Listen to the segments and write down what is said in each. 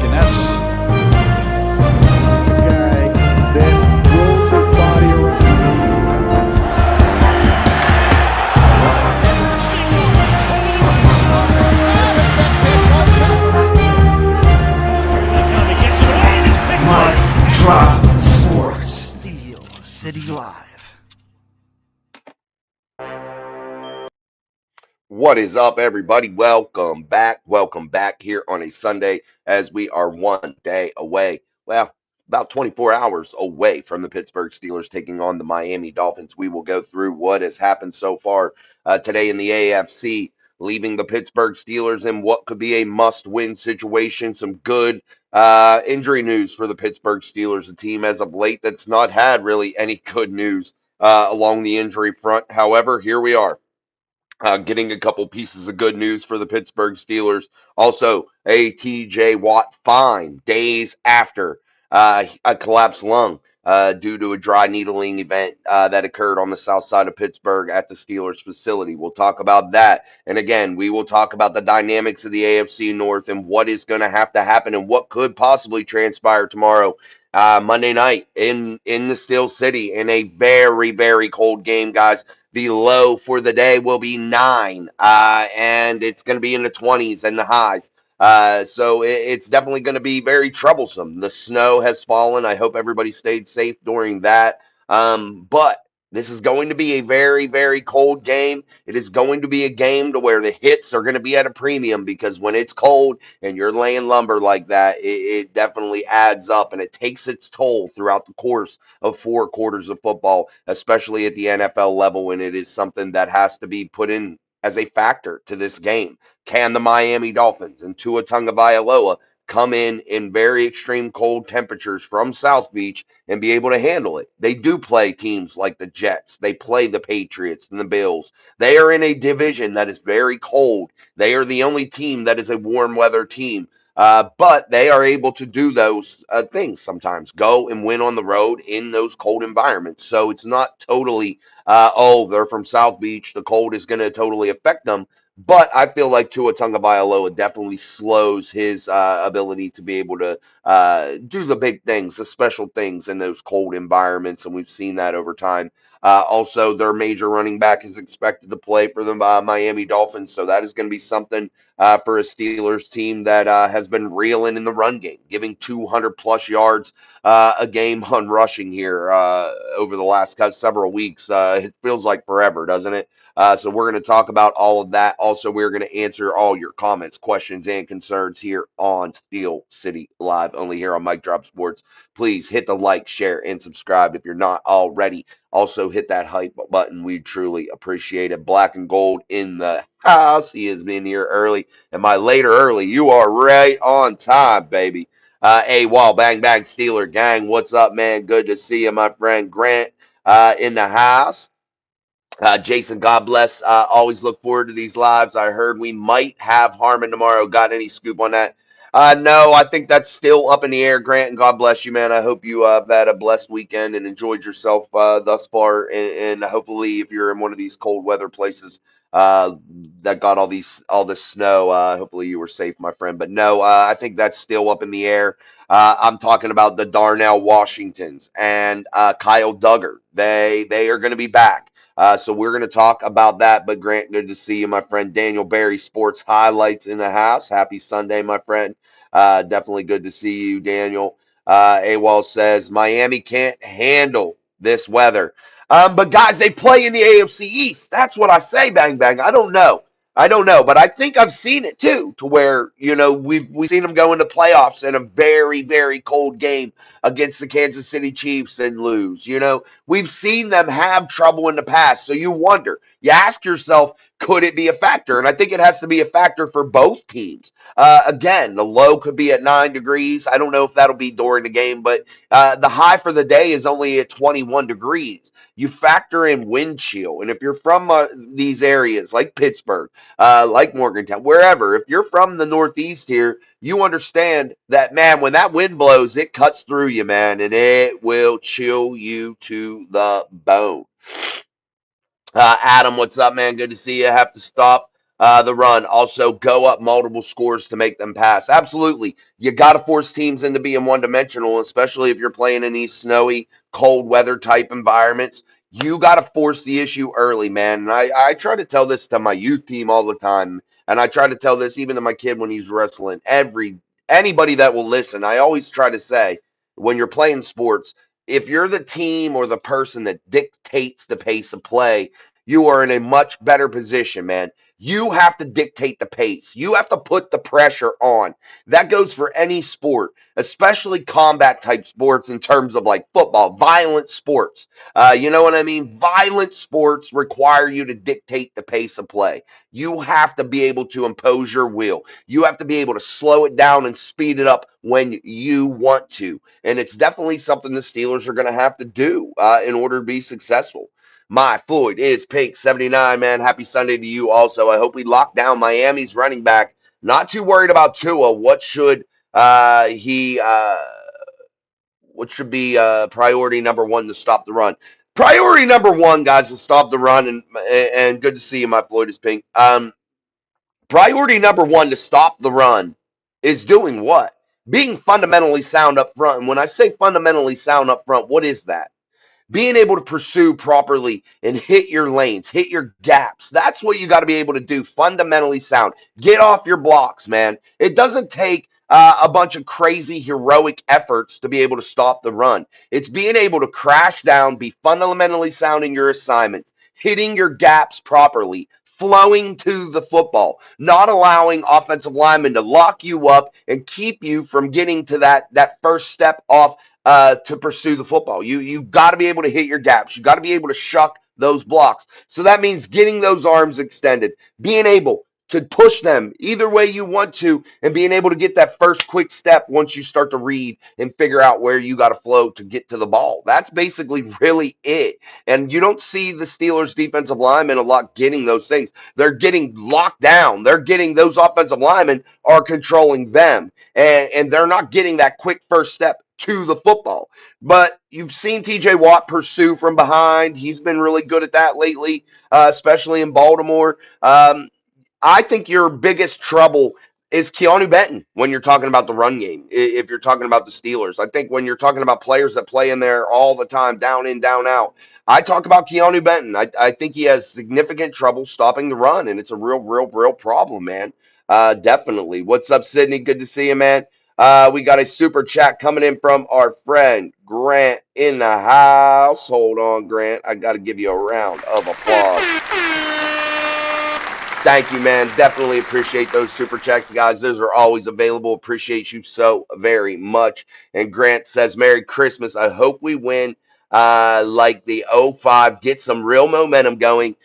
and that's guy that throws his body around. Mike Drop Sports. Steel City Live. What is up, everybody? Welcome back. Welcome back here on a Sunday as we are one day away. Well, about 24 hours away from the Pittsburgh Steelers taking on the Miami Dolphins. We will go through what has happened so far today in the AFC, leaving the Pittsburgh Steelers in what could be a must-win situation. Some good injury news for the Pittsburgh Steelers, a team as of late that's not had really any good news along the injury front. However, here we are. Getting a couple pieces of good news for the Pittsburgh Steelers. Also, a TJ Watt fine days after a collapsed lung due to a dry needling event that occurred on the south side of Pittsburgh at the Steelers facility. We'll talk about that. And again, we will talk about the dynamics of the AFC North and what is going to have to happen and what could possibly transpire tomorrow. Monday night in the Steel City in a very, very cold game, guys. The low for the day will be 9, and it's going to be in the 20s and the highs. So it's definitely going to be very troublesome. The snow has fallen. I hope everybody stayed safe during that. But this is going to be a very, very cold game. It is going to be a game to where the hits are going to be at a premium because when it's cold and you're laying lumber like that, it definitely adds up and it takes its toll throughout the course of 4 quarters of football, especially at the NFL level, and it is something that has to be put in as a factor to this game. Can the Miami Dolphins and Tua Tagovailoa come in very extreme cold temperatures from South Beach and be able to handle it? They do play teams like the Jets. They play the Patriots and the Bills. They are in a division that is very cold. They are the only team that is a warm weather team. But they are able to do those things sometimes, go and win on the road in those cold environments. So it's not totally, they're from South Beach. The cold is going to totally affect them. But I feel like Tua Tagovailoa definitely slows his ability to be able to do the big things, the special things in those cold environments. And we've seen that over time. Also, their major running back is expected to play for the Miami Dolphins. So that is going to be something for a Steelers team that has been reeling in the run game, giving 200 plus yards a game on rushing here over the last several weeks. It feels like forever, doesn't it? So we're going to talk about all of that. Also, we're going to answer all your comments, questions, and concerns here on Steel City Live, only here on Mike Drop Sports. Please hit the like, share, and subscribe if you're not already. Also, hit that hype button. We truly appreciate it. Black and Gold in the house. He has been here early. And by later early, you are right on time, baby. AWOL, Bang Bang Steeler Gang. What's up, man? Good to see you, my friend Grant, in the house. Jason, God bless. Always look forward to these lives. I heard we might have Harmon tomorrow. Got any scoop on that? No, I think that's still up in the air, Grant, and God bless you, man. I hope you have had a blessed weekend and enjoyed yourself thus far. And hopefully, if you're in one of these cold weather places that got all this snow, hopefully you were safe, my friend. But no, I think that's still up in the air. I'm talking about the Darnell Washingtons and Kyle Duggar. They are going to be back. So we're going to talk about that. But Grant, good to see you, my friend. Daniel Barry, Sports Highlights in the house. Happy Sunday, my friend. Definitely good to see you, Daniel. AWOL says Miami can't handle this weather. But guys, they play in the AFC East. That's what I say, Bang Bang. I don't know. But I think I've seen it too, to where we've seen them go into playoffs in a very, very cold game against the Kansas City Chiefs and lose. We've seen them have trouble in the past. So you ask yourself, could it be a factor? And I think it has to be a factor for both teams. Again, the low could be at 9 degrees. I don't know if that'll be during the game, but the high for the day is only at 21 degrees. You factor in wind chill. And if you're from these areas like Pittsburgh, like Morgantown, wherever, if you're from the Northeast here, you understand that, man, when that wind blows, it cuts through you, man, and it will chill you to the bone. Adam, what's up, man? Good to see you. Have to stop the run. Also, go up multiple scores to make them pass. Absolutely. You got to force teams into being one dimensional, especially if you're playing in these snowy, cold weather type environments. You got to force the issue early, man. And I try to tell this to my youth team all the time. And I try to tell this even to my kid when he's wrestling. Anybody that will listen, I always try to say when you're playing sports, if you're the team or the person that dictates the pace of play, you are in a much better position, man. You have to dictate the pace. You have to put the pressure on. That goes for any sport, especially combat type sports in terms of like football, violent sports. You know what I mean? Violent sports require you to dictate the pace of play. You have to be able to impose your will. You have to be able to slow it down and speed it up when you want to. And it's definitely something the Steelers are going to have to do in order to be successful. My Floyd is Pink 79, man. Happy Sunday to you also. I hope we lock down Miami's running back. Not too worried about Tua. He what should be priority number one to stop the run? Priority number one, guys, to stop the run. And good to see you, my Floyd is Pink. Priority number one to stop the run is doing what? Being fundamentally sound up front. And when I say fundamentally sound up front, what is that? Being able to pursue properly and hit your lanes, hit your gaps. That's what you got to be able to do. Fundamentally sound. Get off your blocks, man. It doesn't take a bunch of crazy heroic efforts to be able to stop the run. It's being able to crash down, be fundamentally sound in your assignments, hitting your gaps properly, flowing to the football, not allowing offensive linemen to lock you up and keep you from getting to that first step off to pursue the football. You got to be able to hit your gaps. You got to be able to shuck those blocks. So that means getting those arms extended, being able to push them either way you want to, and being able to get that first quick step once you start to read and figure out where you got to flow to get to the ball. That's basically really it. And you don't see the Steelers defensive linemen a lot getting those things. They're getting locked down. They're getting those offensive linemen are controlling them. And they're not getting that quick first step to the football. But you've seen TJ Watt pursue from behind. He's been really good at that lately, especially in Baltimore. I think your biggest trouble is Keanu Benton when you're talking about the run game. If you're talking about the Steelers, I think when you're talking about players that play in there all the time, down in, down out, I talk about Keanu Benton. I think he has significant trouble stopping the run, and it's a real problem, man. Definitely. What's up, Sydney? Good to see you, man. We got a super chat coming in from our friend Grant in the house. Hold on, Grant. I got to give you a round of applause. Thank you, man. Definitely appreciate those super chats, guys. Those are always available. Appreciate you so very much. And Grant says, Merry Christmas. I hope we win like the 05, get some real momentum going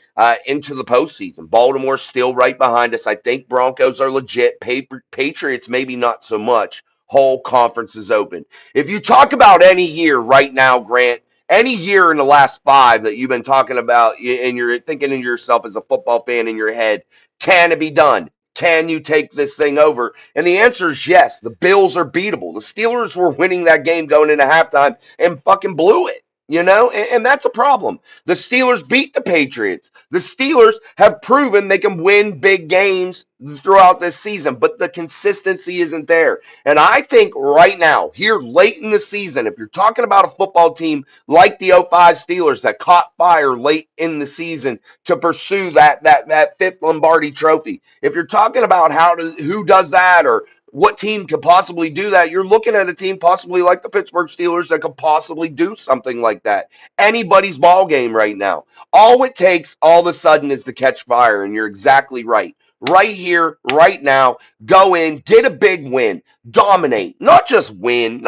into the postseason. Baltimore's still right behind us. I think Broncos are legit. Patriots, maybe not so much. Whole conference is open. If you talk about any year right now, Grant, any year in the last 5 that you've been talking about and you're thinking of yourself as a football fan in your head, can it be done? Can you take this thing over? And the answer is yes. The Bills are beatable. The Steelers were winning that game going into halftime and fucking blew it. And that's a problem. The Steelers beat the Patriots. The Steelers have proven they can win big games throughout this season, but the consistency isn't there. And I think right now, here late in the season, if you're talking about a football team like the '05 Steelers that caught fire late in the season to pursue that fifth Lombardi trophy, if you're talking about who does that or what team could possibly do that, you're looking at a team possibly like the Pittsburgh Steelers that could possibly do something like that. Anybody's ball game right now. All it takes all of a sudden is to catch fire, and you're exactly right. Right here, right now, go in, get a big win, dominate, not just win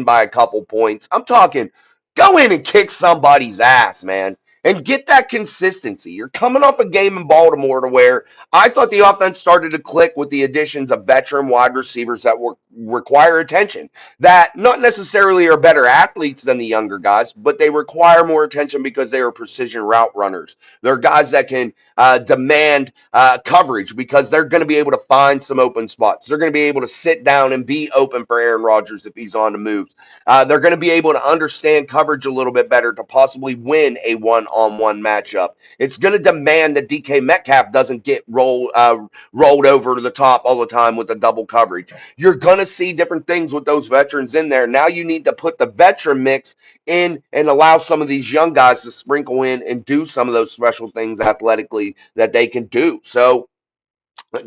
by a couple points. I'm talking go in and kick somebody's ass, man, and get that consistency. You're coming off a game in Baltimore to where I thought the offense started to click with the additions of veteran wide receivers that require attention, that not necessarily are better athletes than the younger guys, but they require more attention because they are precision route runners. They're guys that can demand coverage because they're going to be able to find some open spots. They're going to be able to sit down and be open for Aaron Rodgers if he's on the moves. They're going to be able to understand coverage a little bit better to possibly win a one-on-one matchup. It's going to demand that DK Metcalf doesn't get rolled over to the top all the time with the double coverage. You're going to see different things with those veterans in there. Now you need to put the veteran mix in and allow some of these young guys to sprinkle in and do some of those special things athletically that they can do. So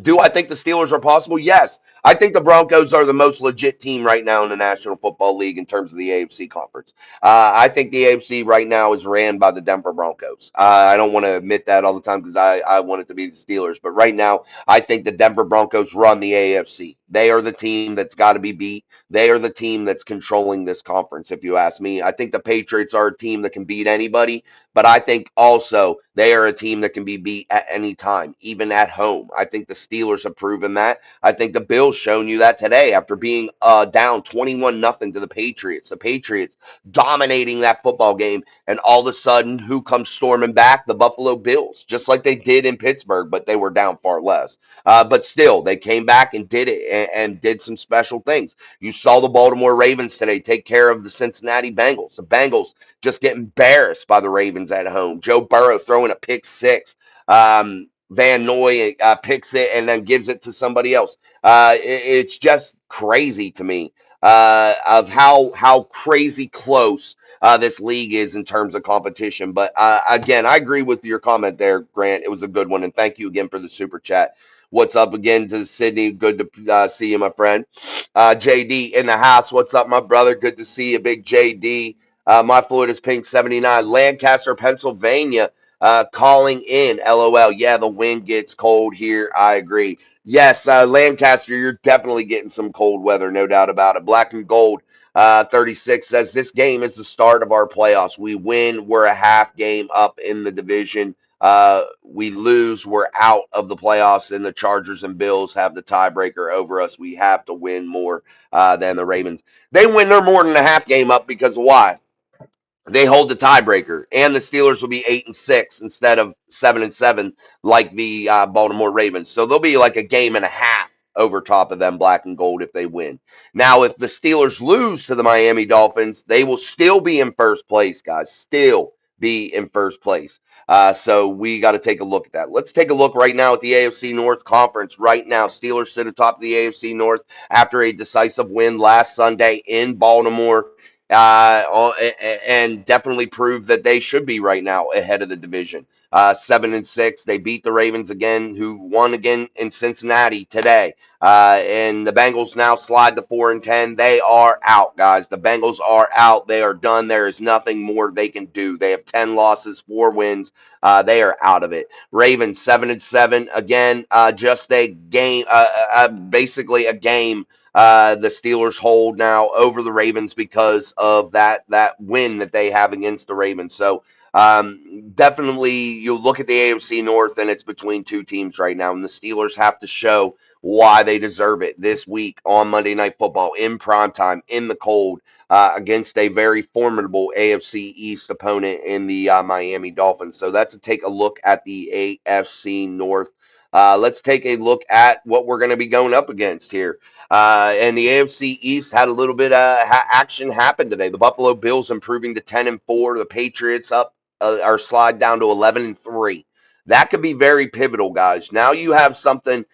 do I think the Steelers are possible? Yes. I think the Broncos are the most legit team right now in the National Football League in terms of the AFC conference. I think the AFC right now is ran by the Denver Broncos. I don't want to admit that all the time because I want it to be the Steelers. But right now, I think the Denver Broncos run the AFC. They are the team that's got to be beat. They are the team that's controlling this conference, if you ask me. I think the Patriots are a team that can beat anybody. But I think also they are a team that can be beat at any time, even at home. I think the Steelers have proven that. I think the Bills shown you that today after being down 21-0 to the Patriots. The Patriots dominating that football game, and all of a sudden, who comes storming back? The Buffalo Bills, just like they did in Pittsburgh, but they were down far less. But still, they came back and did it and did some special things. You saw the Baltimore Ravens today take care of the Cincinnati Bengals. The Bengals just get embarrassed by the Ravens at home. Joe Burrow throwing a pick six. Van Noy picks it and then gives it to somebody else. It's just crazy to me of how crazy close this league is in terms of competition. But again, I agree with your comment there, Grant. It was a good one, and thank you again for the super chat. What's up again to Sydney? Good to see you, my friend. JD in the house. What's up, my brother? Good to see you, big JD. My Florida's Pink 79. Lancaster, Pennsylvania, calling in. LOL. Yeah, the wind gets cold here. I agree. Yes, Lancaster, you're definitely getting some cold weather, no doubt about it. Black and Gold 36 says this game is the start of our playoffs. We win, we're a half game up in the division. We lose, we're out of the playoffs, and the Chargers and Bills have the tiebreaker over us. We have to win more than the Ravens. They win, they're more than a half game up because of why? They hold the tiebreaker, and the Steelers will be 8-6 instead of 7-7 like the Baltimore Ravens. So they'll be like a game and a half over top of them, black and gold, if they win. Now, if the Steelers lose to the Miami Dolphins, they will still be in first place, guys. Still be in first place. So we got to take a look at that. Let's take a look right now at the AFC North Conference. Right now, Steelers sit atop of the AFC North after a decisive win last Sunday in Baltimore and definitely prove that they should be right now ahead of the division. 7-6, they beat the Ravens again, who won again in Cincinnati today. And the Bengals now slide to 4-10. They are out, guys. The Bengals are out. They are done. There is nothing more they can do. They have 10 losses, 4 wins. They are out of it. Ravens 7-7 again. Just a game, basically a game the Steelers hold now over the Ravens because of that win that they have against the Ravens. So definitely you look at the AFC North and it's between two teams right now, and the Steelers have to show why they deserve it this week on Monday Night Football in primetime in the cold against a very formidable AFC East opponent in the Miami Dolphins. So that's to take a look at the AFC North. Let's take a look at what we're going to be going up against here. And the AFC East had a little bit of action happen today. The Buffalo Bills improving to 10-4. The Patriots up or slide down to 11-3. That could be very pivotal, guys. Now you have something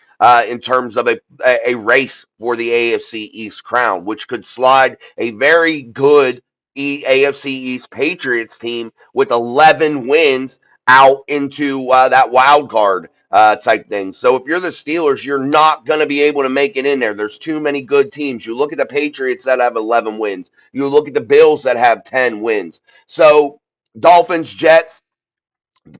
in terms of a race for the AFC East crown, which could slide a very good AFC East Patriots team with 11 wins out into that wild card type thing. So if you're the Steelers, you're not going to be able to make it in there. There's too many good teams. You look at the Patriots that have 11 wins. You look at the Bills that have 10 wins. So Dolphins, Jets,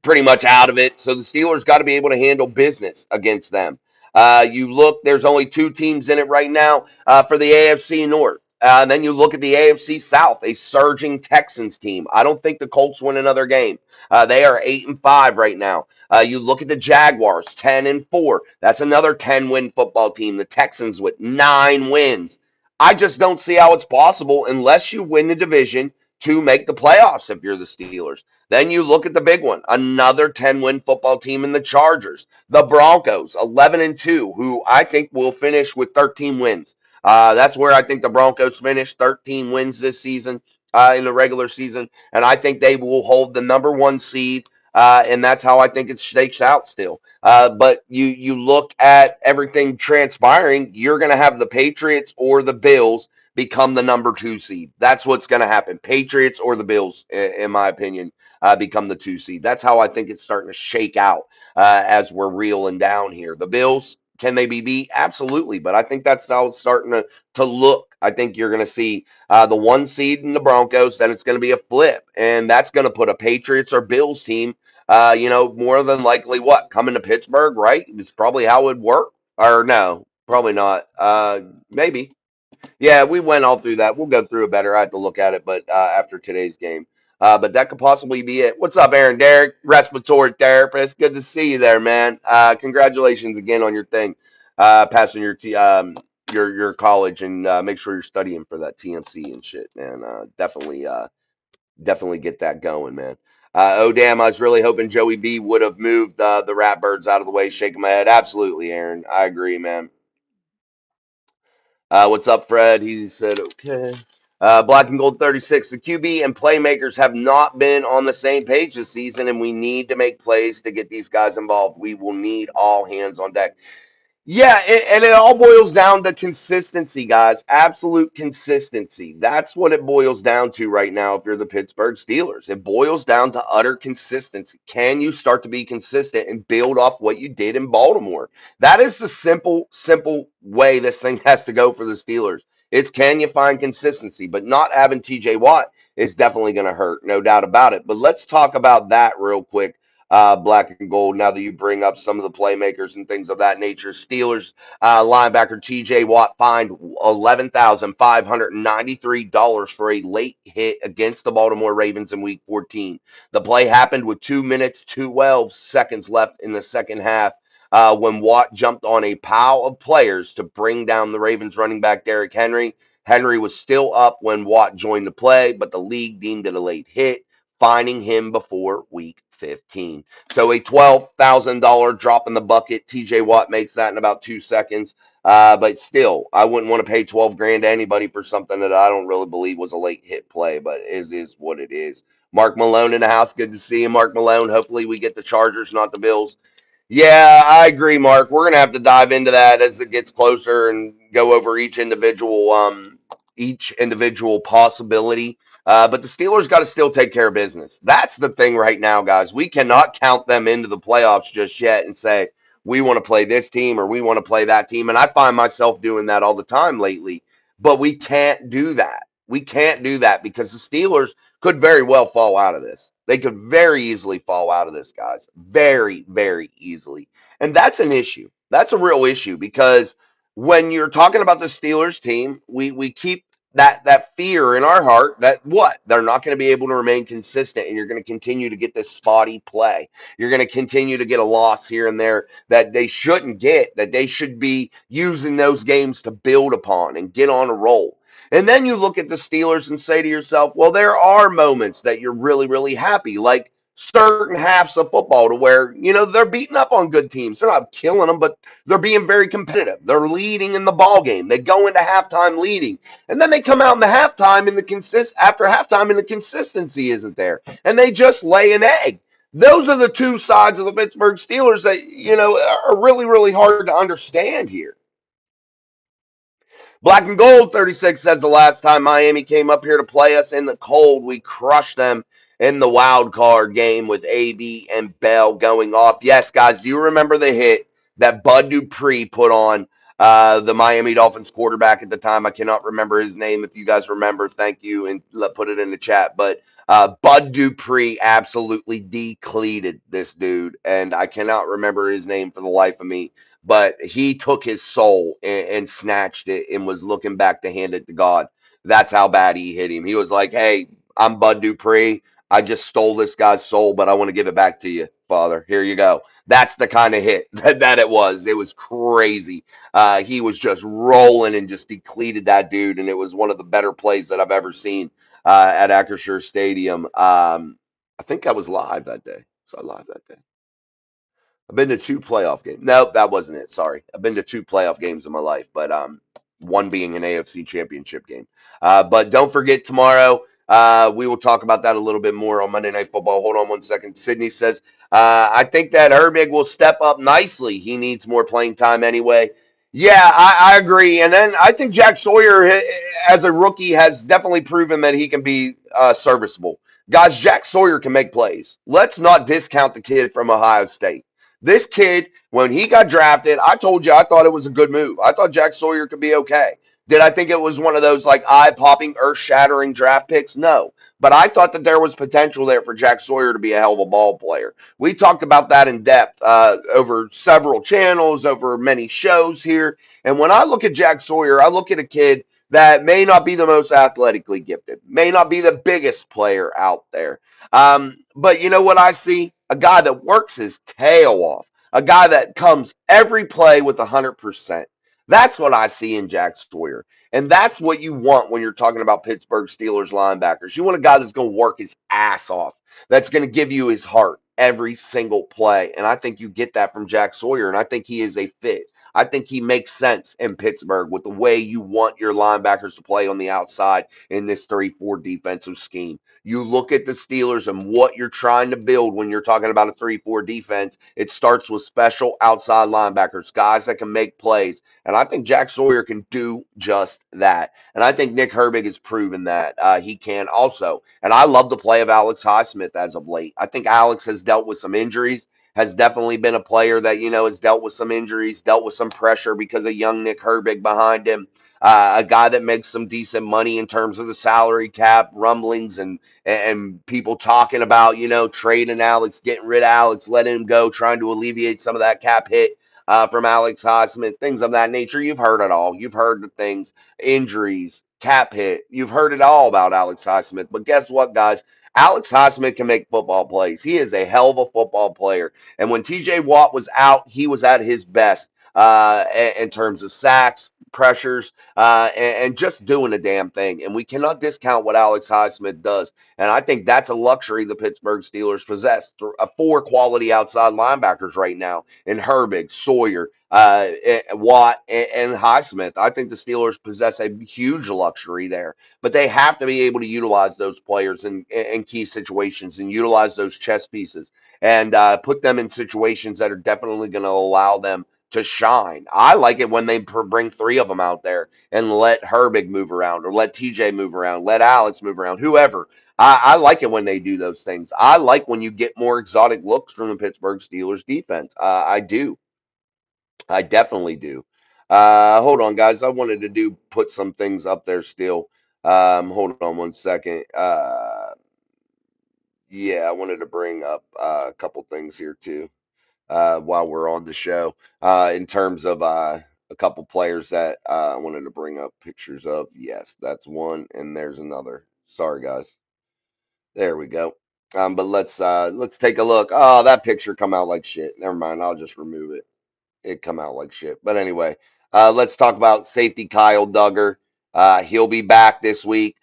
pretty much out of it. So the Steelers got to be able to handle business against them. You look, there's only 2 teams in it right now for the AFC North. And then you look at the AFC South, a surging Texans team. I don't think the Colts win another game. They are 8-5 right now. You look at the Jaguars, 10-4. That's another 10-win football team. The Texans with 9 wins. I just don't see how it's possible unless you win the division to make the playoffs if you're the Steelers. Then you look at the big one, another 10-win football team in the Chargers, the Broncos, 11-2, who I think will finish with 13 wins. That's where I think the Broncos finish, 13 wins this season in the regular season, and I think they will hold the number one seed, and that's how I think it shakes out still. But you look at everything transpiring, you're going to have the Patriots or the Bills become the number two seed. That's what's going to happen. Patriots or the Bills, in my opinion, become the two seed. That's how I think it's starting to shake out as we're reeling down here. The Bills, can they be beat? Absolutely. But I think that's how it's starting to look. I think you're going to see the one seed in the Broncos, then it's going to be a flip. And that's going to put a Patriots or Bills team more than likely what? Coming to Pittsburgh, right? It's probably how it would work. Or no, probably not. Maybe. Yeah, we went all through that. We'll go through it better. I have to look at it, but after today's game. But that could possibly be it. What's up, Aaron Derrick, respiratory therapist? Good to see you there, man. Congratulations again on your thing, passing your college, and make sure you're studying for that TMC and shit, man. Definitely get that going, man. Oh damn! I was really hoping Joey B would have moved the Ratbirds out of the way. Shaking my head. Absolutely, Aaron. I agree, man. What's up, Fred? He said, okay. Black and Gold 36. The QB and playmakers have not been on the same page this season, and we need to make plays to get these guys involved. We will need all hands on deck. Yeah, and it all boils down to consistency, guys. Absolute consistency. That's what it boils down to right now if you're the Pittsburgh Steelers. It boils down to utter consistency. Can you start to be consistent and build off what you did in Baltimore? That is the simple way this thing has to go for the Steelers. It's can you find consistency? But not having TJ Watt is definitely going to hurt, no doubt about it. But let's talk about that real quick, Black and Gold, now that you bring up some of the playmakers and things of that nature. Steelers linebacker TJ Watt fined $11,593 for a late hit against the Baltimore Ravens in Week 14. The play happened with 2 minutes 12 seconds left in the second half. When Watt jumped on a pile of players to bring down the Ravens running back Derrick Henry. Henry was still up when Watt joined the play, but the league deemed it a late hit, fining him before week 15. So a $12,000 drop in the bucket. TJ Watt makes that in about 2 seconds. But still, I wouldn't want to pay 12 grand to anybody for something that I don't really believe was a late hit play, but is what it is. Mark Malone in the house. Good to see you, Mark Malone. Hopefully we get the Chargers, not the Bills. Yeah, I agree, Mark. We're gonna have to dive into that as it gets closer and go over each individual possibility. But the Steelers got to still take care of business. That's the thing right now, guys. We cannot count them into the playoffs just yet and say we want to play this team or we want to play that team. And I find myself doing that all the time lately. But we can't do that. We can't do that because the Steelers could very well fall out of this. They could very easily fall out of this, guys. Very, very easily. And that's an issue. That's a real issue because when you're talking about the Steelers team, we keep that fear in our heart that what they're not going to be able to remain consistent, and you're going to continue to get this spotty play. You're going to continue to get a loss here and there that they shouldn't get, that they should be using those games to build upon and get on a roll. And then you look at the Steelers and say to yourself, well, there are moments that you're really, really happy, like certain halves of football to where, they're beating up on good teams. They're not killing them, but they're being very competitive. They're leading in the ball game. They go into halftime leading. And then they come out in the halftime after halftime and the consistency isn't there. And they just lay an egg. Those are the two sides of the Pittsburgh Steelers that, are really, really hard to understand here. Black and Gold 36 says the last time Miami came up here to play us in the cold, we crushed them in the wild card game with AB and Bell going off. Yes, guys, do you remember the hit that Bud Dupree put on the Miami Dolphins quarterback at the time? I cannot remember his name. If you guys remember, thank you, and put it in the chat. But Bud Dupree absolutely decleated this dude, and I cannot remember his name for the life of me, but he took his soul and snatched it and was looking back to hand it to God. That's how bad he hit him. He was like, hey, I'm Bud Dupree. I just stole this guy's soul, but I want to give it back to you, Father. Here you go. That's the kind of hit that it was. It was crazy. He was just rolling and just depleted that dude, and it was one of the better plays that I've ever seen at Acrisure Stadium. I think I was live that day. Was I live that day? I've been to two playoff games. Nope, that wasn't it. Sorry. I've been to two playoff games in my life, but one being an AFC championship game. But don't forget tomorrow. We will talk about that a little bit more on Monday Night Football. Hold on one second. Sydney says, I think that Herbig will step up nicely. He needs more playing time anyway. Yeah, I agree. And then I think Jack Sawyer, as a rookie, has definitely proven that he can be serviceable. Guys, Jack Sawyer can make plays. Let's not discount the kid from Ohio State. This kid, when he got drafted, I told you I thought it was a good move. I thought Jack Sawyer could be okay. Did I think it was one of those like eye popping, earth shattering draft picks? No. But I thought that there was potential there for Jack Sawyer to be a hell of a ball player. We talked about that in depth over several channels, over many shows here. And when I look at Jack Sawyer, I look at a kid that may not be the most athletically gifted, may not be the biggest player out there. But you know what I see? A guy that works his tail off, a guy that comes every play with 100%. That's what I see in Jack Sawyer. And that's what you want when you're talking about Pittsburgh Steelers linebackers. You want a guy that's going to work his ass off, that's going to give you his heart every single play. And I think you get that from Jack Sawyer, and I think he is a fit. I think he makes sense in Pittsburgh with the way you want your linebackers to play on the outside in this 3-4 defensive scheme. You look at the Steelers and what you're trying to build when you're talking about a 3-4 defense. It starts with special outside linebackers, guys that can make plays. And I think Jack Sawyer can do just that. And I think Nick Herbig has proven that he can also. And I love the play of Alex Highsmith as of late. I think Alex has dealt with some injuries, has definitely been a player that, has dealt with some injuries, dealt with some pressure because of young Nick Herbig behind him. A guy that makes some decent money in terms of the salary cap rumblings and people talking about, trading Alex, getting rid of Alex, letting him go, trying to alleviate some of that cap hit from Alex Highsmith, things of that nature. You've heard it all. You've heard the things, injuries, cap hit. You've heard it all about Alex Highsmith. But guess what, guys? Alex Highsmith can make football plays. He is a hell of a football player. And when TJ Watt was out, he was at his best in terms of sacks, pressures, and just doing a damn thing. And we cannot discount what Alex Highsmith does. And I think that's a luxury the Pittsburgh Steelers possess. Four quality outside linebackers right now in Herbig, Sawyer, Watt, and Highsmith. I think the Steelers possess a huge luxury there. But they have to be able to utilize those players in key situations and utilize those chess pieces and put them in situations that are definitely going to allow them to shine. I like it when they bring three of them out there and let Herbig move around or let TJ move around, let Alex move around, whoever. I like it when they do those things. I like when you get more exotic looks from the Pittsburgh Steelers defense. I do. I definitely do. Hold on, guys. I wanted to put some things up there still. Hold on one second. Yeah, I wanted to bring up a couple things here too while we're on the show in terms of a couple players that I wanted to bring up pictures of. Yes, that's one, and there's another. Sorry, guys. There we go. But let's take a look. Oh, that picture come out like shit. Never mind. I'll just remove it. It come out like shit. But anyway, let's talk about safety Kyle Duggar. He'll be back this week.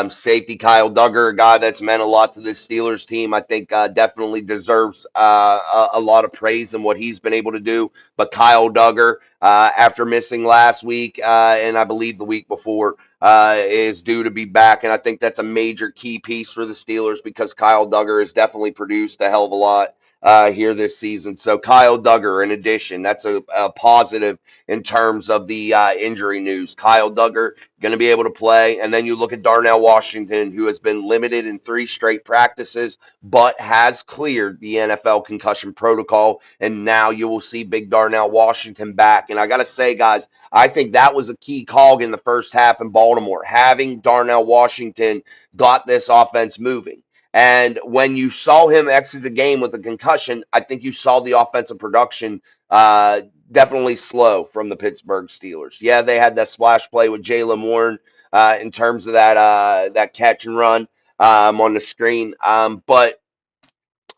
Safety Kyle Duggar, a guy that's meant a lot to this Steelers team, I think definitely deserves a lot of praise in what he's been able to do. But Kyle Duggar, after missing last week and I believe the week before, is due to be back. And I think that's a major key piece for the Steelers because Kyle Duggar has definitely produced a hell of a lot here this season. So Kyle Duggar, in addition, that's a positive in terms of the injury news. Kyle Duggar going to be able to play. And then you look at Darnell Washington, who has been limited in 3 straight practices, but has cleared the NFL concussion protocol. And now you will see big Darnell Washington back. And I got to say, guys, I think that was a key cog in the first half in Baltimore. Having Darnell Washington got this offense moving. And when you saw him exit the game with a concussion, I think you saw the offensive production definitely slow from the Pittsburgh Steelers. Yeah, they had that splash play with Jalen Warren in terms of that catch and run. on the screen. But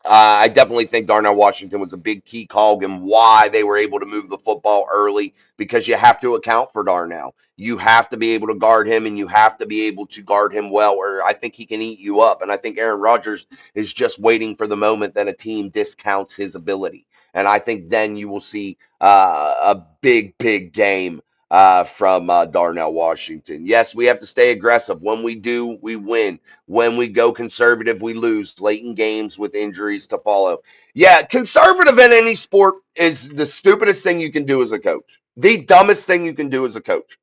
I definitely think Darnell Washington was a big key cog in why they were able to move the football early because you have to account for Darnell. You have to be able to guard him and you have to be able to guard him well, or I think he can eat you up. And I think Aaron Rodgers is just waiting for the moment that a team discounts his ability. And I think then you will see a big, big game from Darnell Washington. Yes, we have to stay aggressive. When we do, we win. When we go conservative, we lose late in games with injuries to follow. Yeah, conservative in any sport is the stupidest thing you can do as a coach. The dumbest thing you can do as a coach.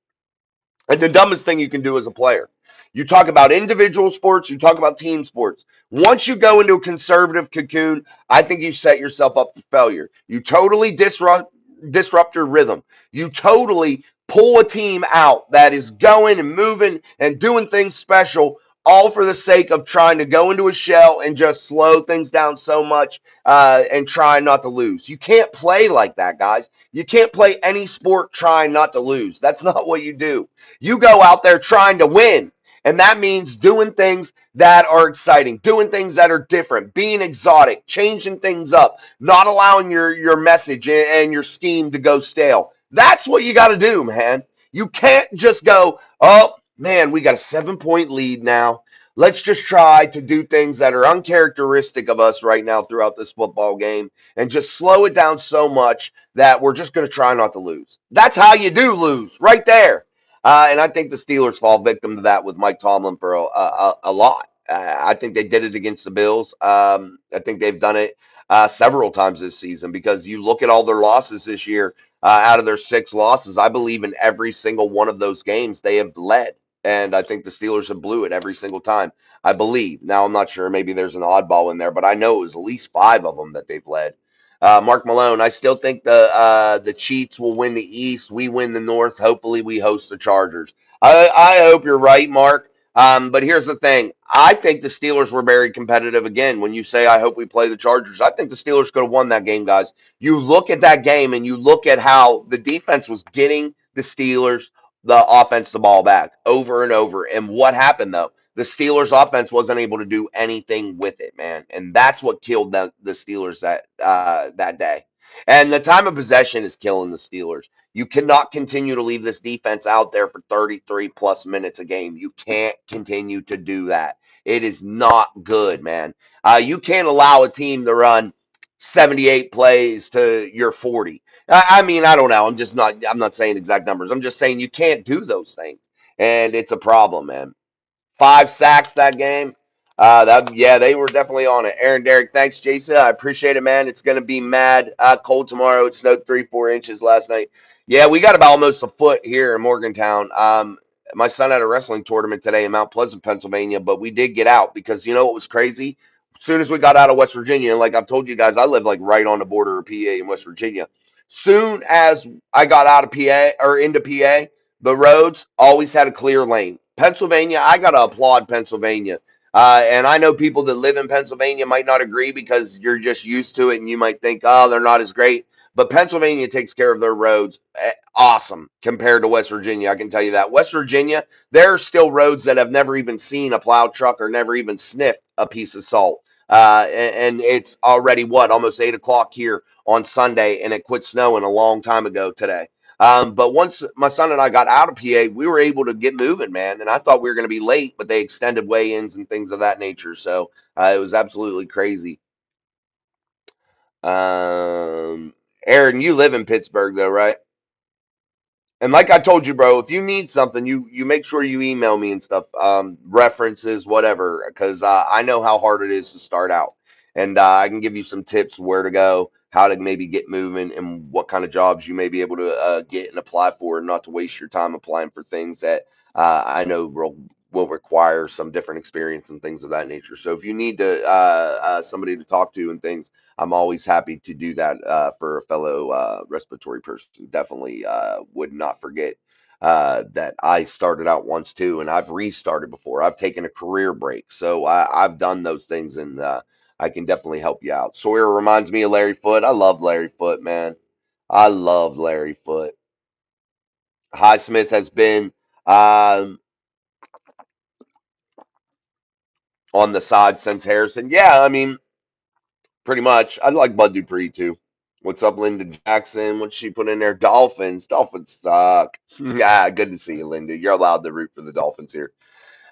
And the dumbest thing you can do as a player. You talk about individual sports, you talk about team sports. Once you go into a conservative cocoon, I think you set yourself up for failure. You totally disrupt your rhythm. You totally pull a team out that is going and moving and doing things special, all for the sake of trying to go into a shell and just slow things down so much and try not to lose. You can't play like that, guys. You can't play any sport trying not to lose. That's not what you do. You go out there trying to win. And that means doing things that are exciting, doing things that are different, being exotic, changing things up, not allowing your message and your scheme to go stale. That's what you got to do, man. You can't just go, oh, man, we got a 7 point lead now. Let's just try to do things that are uncharacteristic of us right now throughout this football game and just slow it down so much that we're just going to try not to lose. That's how you do lose, right there. And I think the Steelers fall victim to that with Mike Tomlin for a lot. I think they did it against the Bills. I think they've done it several times this season because you look at all their losses this year. Out of their 6 losses, I believe in every single one of those games they have led, and I think the Steelers have blew it every single time. I believe. Now I'm not sure. Maybe there's an oddball in there, but I know it was at least 5 of them that they've led. Mark Malone, I still think the Chiefs will win the East. We win the North. Hopefully, we host the Chargers. I hope you're right, Mark. But here's the thing. I think the Steelers were very competitive again. When you say, I hope we play the Chargers, I think the Steelers could have won that game, guys. You look at that game and you look at how the defense was getting the Steelers, the offense, the ball back over and over. And what happened, though? The Steelers offense wasn't able to do anything with it, man. And that's what killed the Steelers that day. And the time of possession is killing the Steelers. You cannot continue to leave this defense out there for 33 plus minutes a game. You can't continue to do that. It is not good, man. You can't allow a team to run 78 plays to your 40. I mean, I don't know. I'm not saying exact numbers. I'm just saying you can't do those things. And it's a problem, man. 5 sacks that game. Yeah, they were definitely on it. Aaron Derrick, thanks, Jason. I appreciate it, man. It's gonna be mad cold tomorrow. It snowed 3-4 inches last night. Yeah, we got about almost a foot here in Morgantown. My son had a wrestling tournament today in Mount Pleasant, Pennsylvania, but we did get out because you know what was crazy? As soon as we got out of West Virginia, and like I've told you guys, I live like right on the border of PA in West Virginia. Soon as I got out of PA or into PA, the roads always had a clear lane. Pennsylvania, I got to applaud Pennsylvania. And I know people that live in Pennsylvania might not agree because you're just used to it and you might think, oh, they're not as great. But Pennsylvania takes care of their roads awesome compared to West Virginia. I can tell you that. West Virginia, there are still roads that have never even seen a plow truck or never even sniffed a piece of salt. And it's already what, almost 8 o'clock here on Sunday, and it quit snowing a long time ago today. But once my son and I got out of PA, we were able to get moving, man. And I thought we were going to be late, but they extended weigh-ins and things of that nature. So it was absolutely crazy. Um, Aaron, you live in Pittsburgh, though, right? And like I told you, bro, if you need something, you make sure you email me and stuff, references, whatever, because I know how hard it is to start out, and I can give you some tips where to go, how to maybe get moving, and what kind of jobs you may be able to get and apply for, and not to waste your time applying for things that I know will require some different experience and things of that nature. So if you need to somebody to talk to and things, I'm always happy to do that for a fellow respiratory person. Definitely would not forget that I started out once too, and I've restarted before. I've taken a career break, so I've done those things, and I can definitely help you out. Sawyer reminds me of Larry Foote. I love Larry Foote, man. I love Larry Foote. Highsmith has been um, on the side since Harrison. Yeah, I mean, pretty much. I like Bud Dupree too. What's up, Linda Jackson? What's she put in there? Dolphins. Dolphins suck. Yeah, good to see you, Linda. You're allowed to root for the Dolphins here.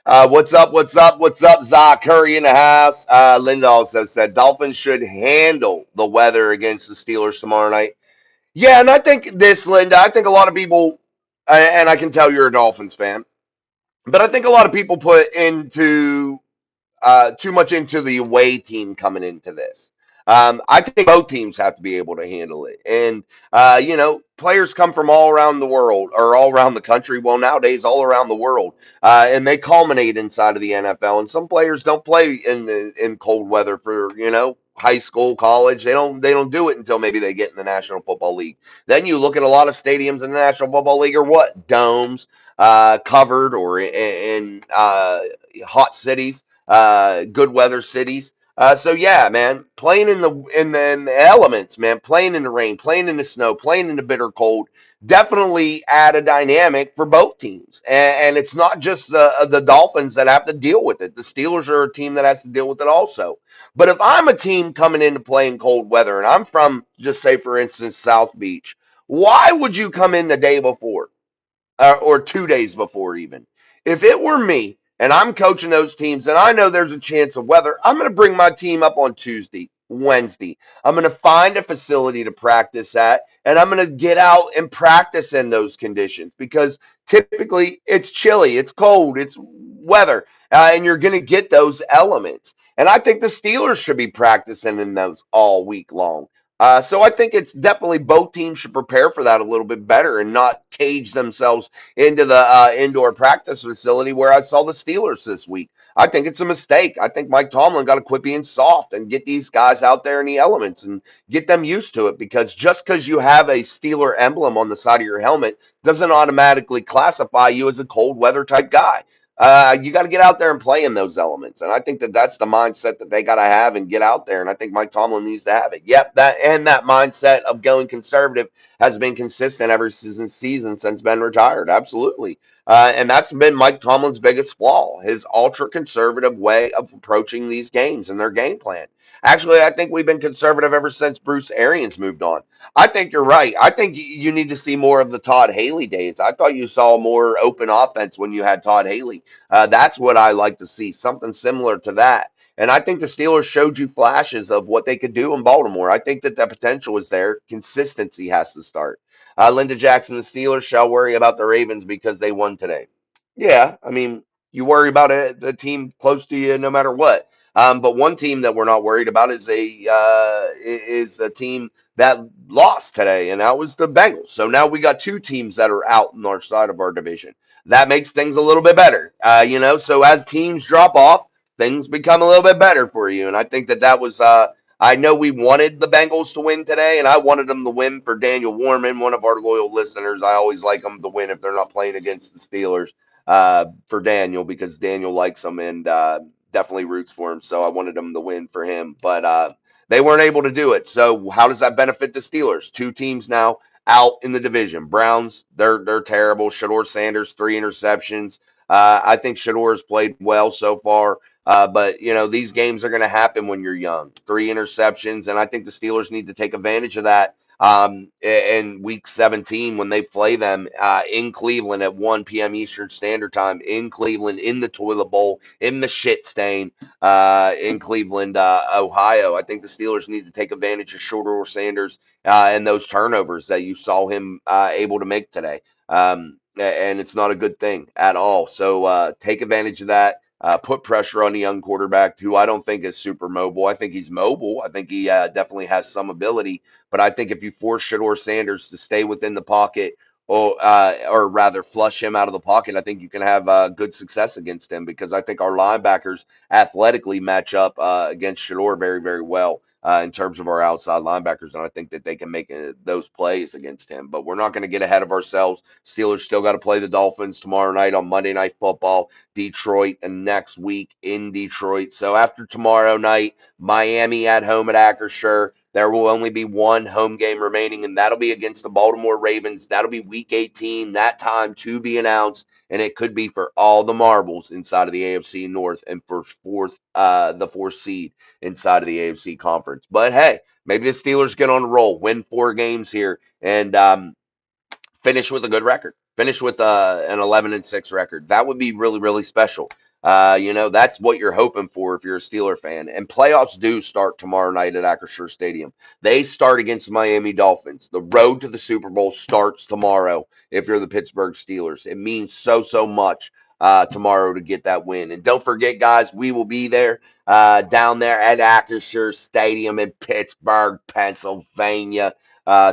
What's up? What's up? What's up? Zach Curry in the house. Linda also said Dolphins should handle the weather against the Steelers tomorrow night. Yeah, and I think this, Linda. I think a lot of people, and I can tell you're a Dolphins fan, but I think a lot of people put into too much into the away team coming into this. I think both teams have to be able to handle it. And, players come from all around the world or all around the country. Well, nowadays, all around the world. And they culminate inside of the NFL. And some players don't play in cold weather for, high school, college. They don't do it until maybe they get in the National Football League. Then you look at a lot of stadiums in the National Football League are what? Domes, covered or in hot cities, good weather cities. So yeah, man, playing in the elements, man, playing in the rain, playing in the snow, playing in the bitter cold, definitely add a dynamic for both teams. And it's not just the Dolphins that have to deal with it. The Steelers are a team that has to deal with it also. But if I'm a team coming into playing cold weather, and I'm from, just say for instance, South Beach, why would you come in the day before? Or 2 days before even. If it were me and I'm coaching those teams and I know there's a chance of weather, I'm going to bring my team up on Tuesday, Wednesday. I'm going to find a facility to practice at and I'm going to get out and practice in those conditions because typically it's chilly, it's cold, it's weather, and you're going to get those elements. And I think the Steelers should be practicing in those all week long. So I think it's definitely both teams should prepare for that a little bit better and not cage themselves into the indoor practice facility where I saw the Steelers this week. I think it's a mistake. I think Mike Tomlin got to quit being soft and get these guys out there in the elements and get them used to it because just because you have a Steeler emblem on the side of your helmet doesn't automatically classify you as a cold weather type guy. You got to get out there and play in those elements, and I think that that's the mindset that they got to have and get out there. And I think Mike Tomlin needs to have it. Yep, that mindset of going conservative has been consistent ever since Ben retired. Absolutely. And that's been Mike Tomlin's biggest flaw, his ultra conservative way of approaching these games and their game plan. Actually, I think we've been conservative ever since Bruce Arians moved on. I think you're right. I think you need to see more of the Todd Haley days. I thought you saw more open offense when you had Todd Haley. That's what I like to see, something similar to that. And I think the Steelers showed you flashes of what they could do in Baltimore. I think that the potential is there. Consistency has to start. Linda Jackson, the Steelers shall worry about the Ravens because they won today. Yeah, I mean, you worry about the team close to you no matter what. But one team that we're not worried about is a team that lost today, and that was the Bengals. So now we got two teams that are out on our side of our division. That makes things a little bit better, So as teams drop off, things become a little bit better for you, and I think that was. I know we wanted the Bengals to win today, and I wanted them to win for Daniel Warman, one of our loyal listeners. I always like them to win if they're not playing against the Steelers for Daniel because Daniel likes him and definitely roots for him. So I wanted them to win for him, but they weren't able to do it. So how does that benefit the Steelers? Two teams now out in the division. Browns, they're terrible. Shador Sanders, 3 interceptions. I think Shador has played well so far. But these games are going to happen when you're young. 3 interceptions, and I think the Steelers need to take advantage of that in Week 17 when they play them in Cleveland at 1 p.m. Eastern Standard Time in Cleveland in the toilet bowl in the shit stain in Cleveland, Ohio. I think the Steelers need to take advantage of Shorter Sanders and those turnovers that you saw him able to make today. And it's not a good thing at all. So take advantage of that. Put pressure on the young quarterback, who I don't think is super mobile. I think he's mobile. I think he definitely has some ability. But I think if you force Shador Sanders to stay within the pocket, or rather flush him out of the pocket, I think you can have good success against him because I think our linebackers athletically match up against Shador very, very well in terms of our outside linebackers. And I think that they can make those plays against him. But we're not going to get ahead of ourselves. Steelers still got to play the Dolphins tomorrow night on Monday Night Football. Detroit, and next week in Detroit. So after tomorrow night, Miami at home at Acrisure. There will only be one home game remaining, and that'll be against the Baltimore Ravens. That'll be week 18, that time to be announced, and it could be for all the marbles inside of the AFC North and for the fourth seed inside of the AFC conference. But hey, maybe the Steelers get on a roll, win 4 games here, and finish with a good record, finish with an 11-6 record. That would be really, really special. That's what you're hoping for if you're a Steeler fan. And playoffs do start tomorrow night at Acrisure Stadium. They start against the Miami Dolphins. The road to the Super Bowl starts tomorrow if you're the Pittsburgh Steelers. It means so, so much tomorrow to get that win. And don't forget, guys, we will be there down there at Acrisure Stadium in Pittsburgh, Pennsylvania.